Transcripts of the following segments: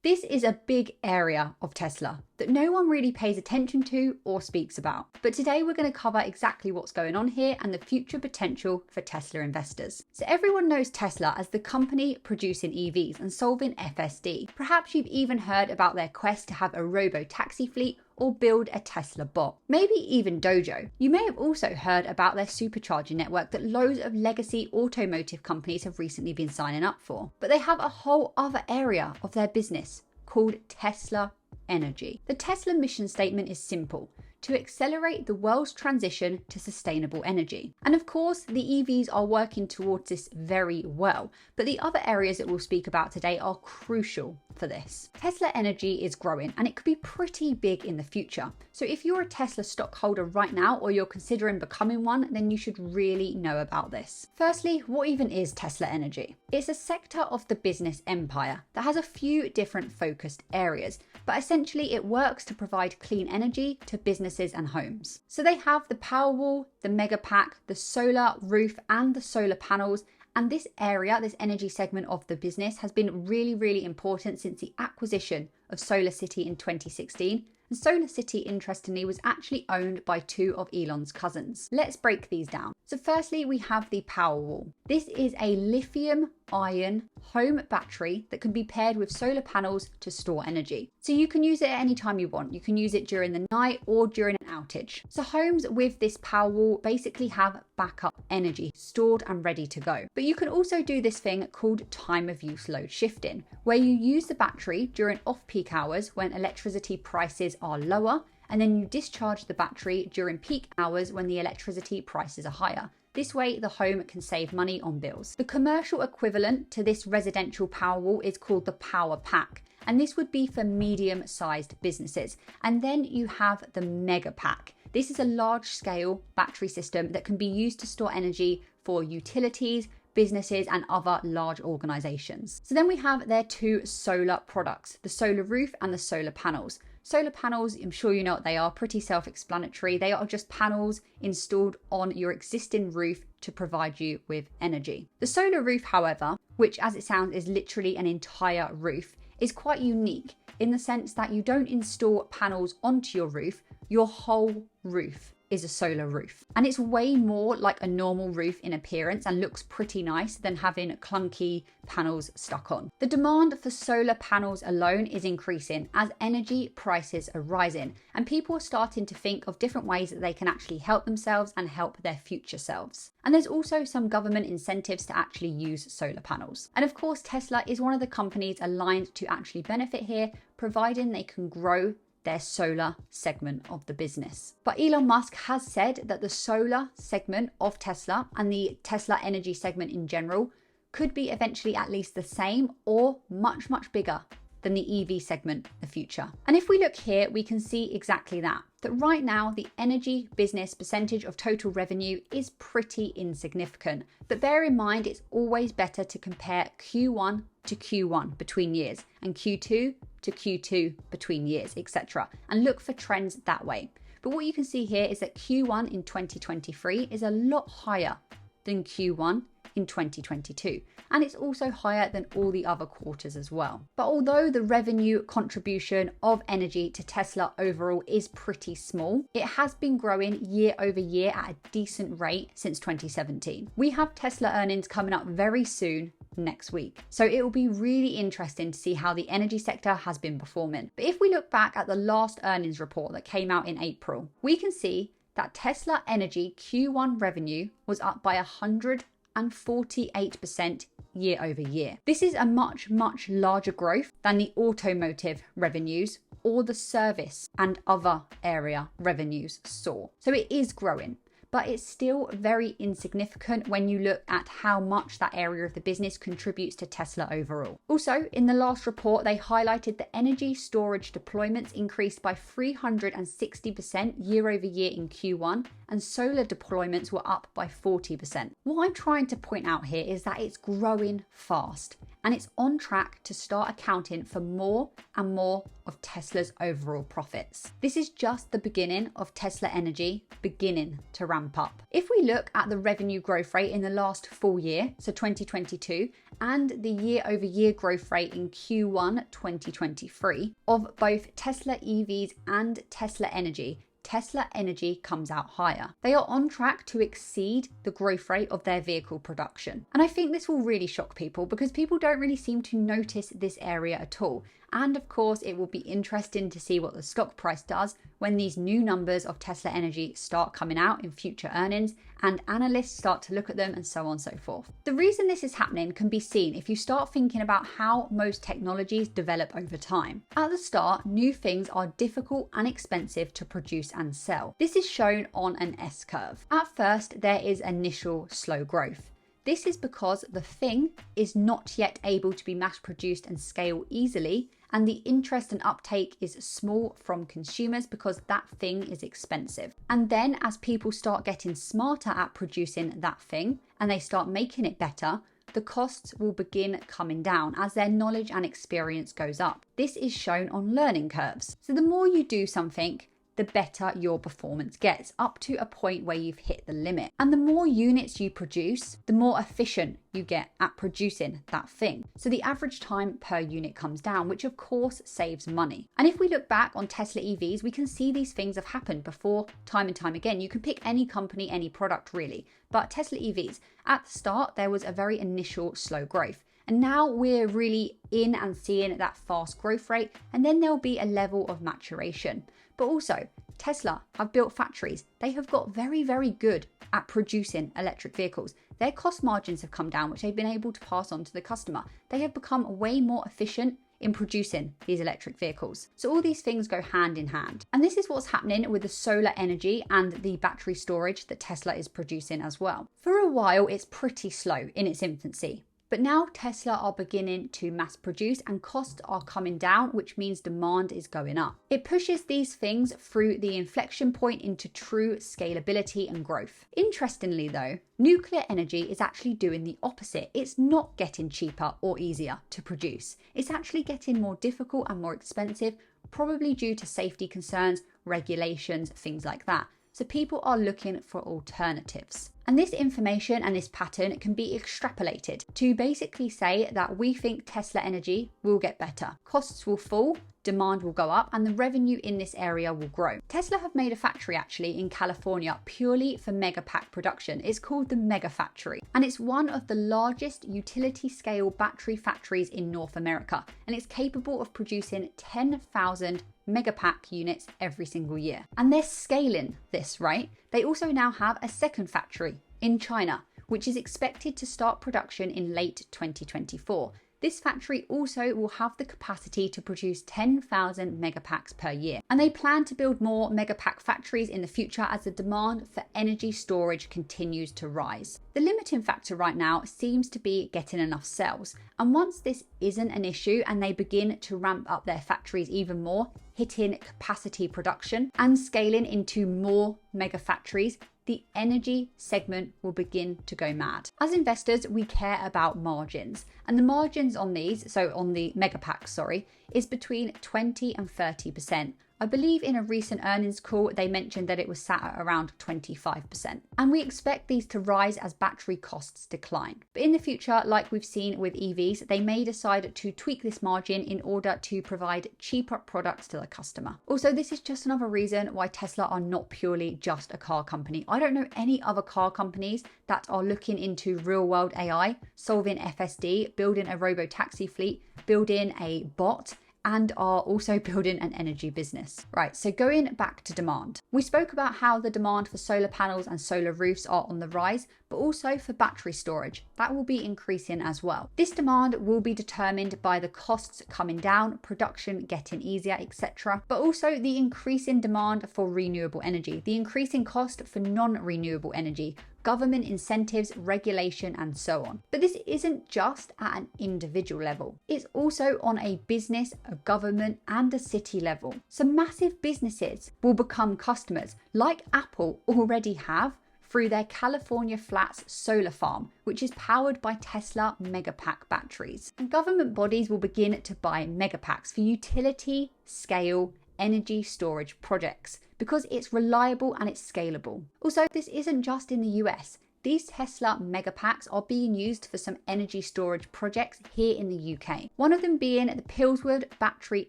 This is a big area of Tesla that no one really pays attention to or speaks about. But today we're going to cover exactly what's going on here and the future potential for Tesla investors. So everyone knows Tesla as the company producing EVs and solving FSD. Perhaps you've even heard about their quest to have a robo-taxi fleet or build a Tesla bot, maybe even Dojo. You may have also heard about their supercharging network that loads of legacy automotive companies have recently been signing up for. But they have a whole other area of their business called Tesla Energy. The Tesla mission statement is simple: to accelerate the world's transition to sustainable energy. And of course, the EVs are working towards this very well, but the other areas that we'll speak about today are crucial for this. Tesla Energy is growing and it could be pretty big in the future. So if you're a Tesla stockholder right now or you're considering becoming one, then you should really know about this. Firstly, what even is Tesla Energy? It's a sector of the business empire that has a few different focused areas, but essentially it works to provide clean energy to businesses and homes. So they have the Powerwall, the Megapack, the solar roof and the solar panels. And this area, this energy segment of the business has been really important since the acquisition of SolarCity in 2016. And SolarCity, interestingly, was actually owned by two of Elon's cousins. Let's break these down. So firstly, we have the Powerwall. This is a lithium-ion home battery that can be paired with solar panels to store energy. So you can use it at any time you want. You can use it during the night or during an outage. So homes with this Powerwall basically have backup energy stored and ready to go. But you can also do this thing called time of use load shifting, where you use the battery during off-peak hours when electricity prices are lower, and then you discharge the battery during peak hours when the electricity prices are higher. This way, the home can save money on bills. The commercial equivalent to this residential Powerwall is called the Power Pack, and this would be for medium-sized businesses. And then you have the Mega Pack. This is a large-scale battery system that can be used to store energy for utilities, businesses and other large organizations. So then we have their two solar products, the solar roof and the solar panels. Solar panels, I'm sure you know what they are, pretty self-explanatory. They are just panels installed on your existing roof to provide you with energy. The solar roof, however, which as it sounds is literally an entire roof, is quite unique in the sense that you don't install panels onto your roof, your whole roof is a solar roof. And it's way more like a normal roof in appearance and looks pretty nice than having clunky panels stuck on. The demand for solar panels alone is increasing as energy prices are rising, and people are starting to think of different ways that they can actually help themselves and help their future selves. And there's also some government incentives to actually use solar panels. And of course, Tesla is one of the companies aligned to actually benefit here, providing they can grow their solar segment of the business. But Elon Musk has said that the solar segment of Tesla and the Tesla energy segment in general could be eventually at least the same or much bigger than the EV segment in the future. And if we look here, we can see exactly that right now the energy business percentage of total revenue is pretty insignificant. But bear in mind, it's always better to compare Q1 to Q1 between years and Q2 to Q2 between years, etc. and look for trends that way. But what you can see here is that Q1 in 2023 is a lot higher than Q1 in 2022, and it's also higher than all the other quarters as well. But although the revenue contribution of energy to Tesla overall is pretty small, it has been growing year over year at a decent rate since 2017. We have Tesla earnings coming up very soon next week, so it will be really interesting to see how the energy sector has been performing. But if we look back at the last earnings report that came out in April, we can see that Tesla Energy Q1 revenue was up by 148% year over year. This is a much larger growth than the automotive revenues or the service and other area revenues saw. So it is growing, but it's still very insignificant when you look at how much that area of the business contributes to Tesla overall. Also, in the last report, they highlighted that energy storage deployments increased by 360% year over year in Q1, and solar deployments were up by 40%. What I'm trying to point out here is that it's growing fast, and it's on track to start accounting for more and more of Tesla's overall profits. This is just the beginning of Tesla Energy beginning to ramp up. If we look at the revenue growth rate in the last full year, so 2022, and the year-over-year growth rate in Q1 2023 of both Tesla EVs and Tesla Energy, Tesla Energy comes out higher. They are on track to exceed the growth rate of their vehicle production. And I think this will really shock people because people don't really seem to notice this area at all. And of course, it will be interesting to see what the stock price does when these new numbers of Tesla Energy start coming out in future earnings and analysts start to look at them and so on and so forth. The reason this is happening can be seen if you start thinking about how most technologies develop over time. At the start, new things are difficult and expensive to produce and sell. This is shown on an S-curve. At first, there is initial slow growth. This is because the thing is not yet able to be mass produced and scale easily, and the interest and uptake is small from consumers because that thing is expensive. And then as people start getting smarter at producing that thing and they start making it better, the costs will begin coming down as their knowledge and experience goes up. This is shown on learning curves. So the more you do something, the better your performance gets, up to a point where you've hit the limit. And the more units you produce, the more efficient you get at producing that thing. So the average time per unit comes down, which of course saves money. And if we look back on Tesla EVs, we can see these things have happened before time and time again. You can pick any company, any product really, but Tesla EVs, at the start, there was a very initial slow growth. And now we're really in and seeing that fast growth rate, and then there'll be a level of maturation. But also, Tesla have built factories. They have got very, very good at producing electric vehicles. Their cost margins have come down, which they've been able to pass on to the customer. They have become way more efficient in producing these electric vehicles. So all these things go hand in hand. And this is what's happening with the solar energy and the battery storage that Tesla is producing as well. For a while, it's pretty slow in its infancy. But now Tesla are beginning to mass produce and costs are coming down, which means demand is going up. It pushes these things through the inflection point into true scalability and growth. Interestingly though, nuclear energy is actually doing the opposite. It's not getting cheaper or easier to produce. It's actually getting more difficult and more expensive, probably due to safety concerns, regulations, things like that. So people are looking for alternatives. And this information and this pattern can be extrapolated to basically say that we think Tesla Energy will get better. Costs will fall, demand will go up, and the revenue in this area will grow. Tesla have made a factory actually in California purely for Megapack production. It's called the Mega Factory, and it's one of the largest utility scale battery factories in North America, and it's capable of producing 10,000 Megapack units every single year. And they're scaling this, right? They also now have a second factory in China, which is expected to start production in late 2024. This factory also will have the capacity to produce 10,000 megapacks per year. And they plan to build more megapack factories in the future as the demand for energy storage continues to rise. The limiting factor right now seems to be getting enough cells. And once this isn't an issue and they begin to ramp up their factories even more, hitting capacity production and scaling into more mega factories, the energy segment will begin to go mad. As investors, we care about margins, and the margins on these, so on the megapacks, is between 20 and 30%. I believe in a recent earnings call, they mentioned that it was sat at around 25%. And we expect these to rise as battery costs decline. But in the future, like we've seen with EVs, they may decide to tweak this margin in order to provide cheaper products to the customer. Also, this is just another reason why Tesla are not purely just a car company. I don't know any other car companies that are looking into real world AI, solving FSD, building a robo-taxi fleet, building a bot, and are also building an energy business. Right, so going back to demand. We spoke about how the demand for solar panels and solar roofs are on the rise, but also for battery storage. That will be increasing as well. This demand will be determined by the costs coming down, production getting easier, etc. But also the increasing demand for renewable energy, the increasing cost for non-renewable energy, government incentives, regulation, and so on. But this isn't just at an individual level. It's also on a business, a government, and a city level. So massive businesses will become customers, like Apple already have, through their California Flats solar farm, which is powered by Tesla Megapack batteries. And government bodies will begin to buy Megapacks for utility scale energy storage projects because it's reliable and it's scalable. Also, this isn't just in the US. These Tesla Megapacks are being used for some energy storage projects here in the UK. One of them being the Pillswood Battery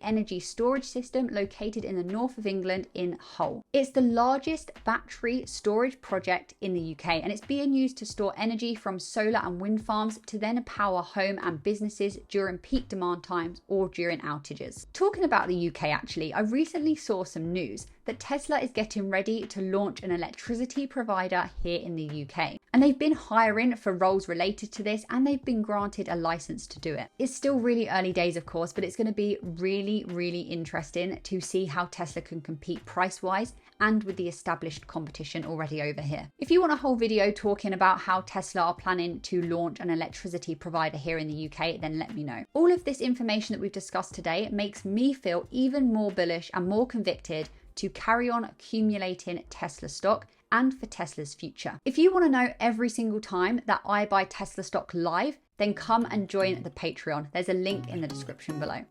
Energy Storage System located in the north of England in Hull. It's the largest battery storage project in the UK, and it's being used to store energy from solar and wind farms to then power home and businesses during peak demand times or during outages. Talking about the UK actually, I recently saw some news that Tesla is getting ready to launch an electricity provider here in the UK. And they've been hiring for roles related to this, and they've been granted a license to do it. It's still really early days, of course, but it's going to be really, really interesting to see how Tesla can compete price-wise and with the established competition already over here. If you want a whole video talking about how Tesla are planning to launch an electricity provider here in the UK, then let me know. All of this information that we've discussed today makes me feel even more bullish and more convicted to carry on accumulating Tesla stock and for Tesla's future. If you want to know every single time that I buy Tesla stock live, then come and join the Patreon. There's a link in the description below.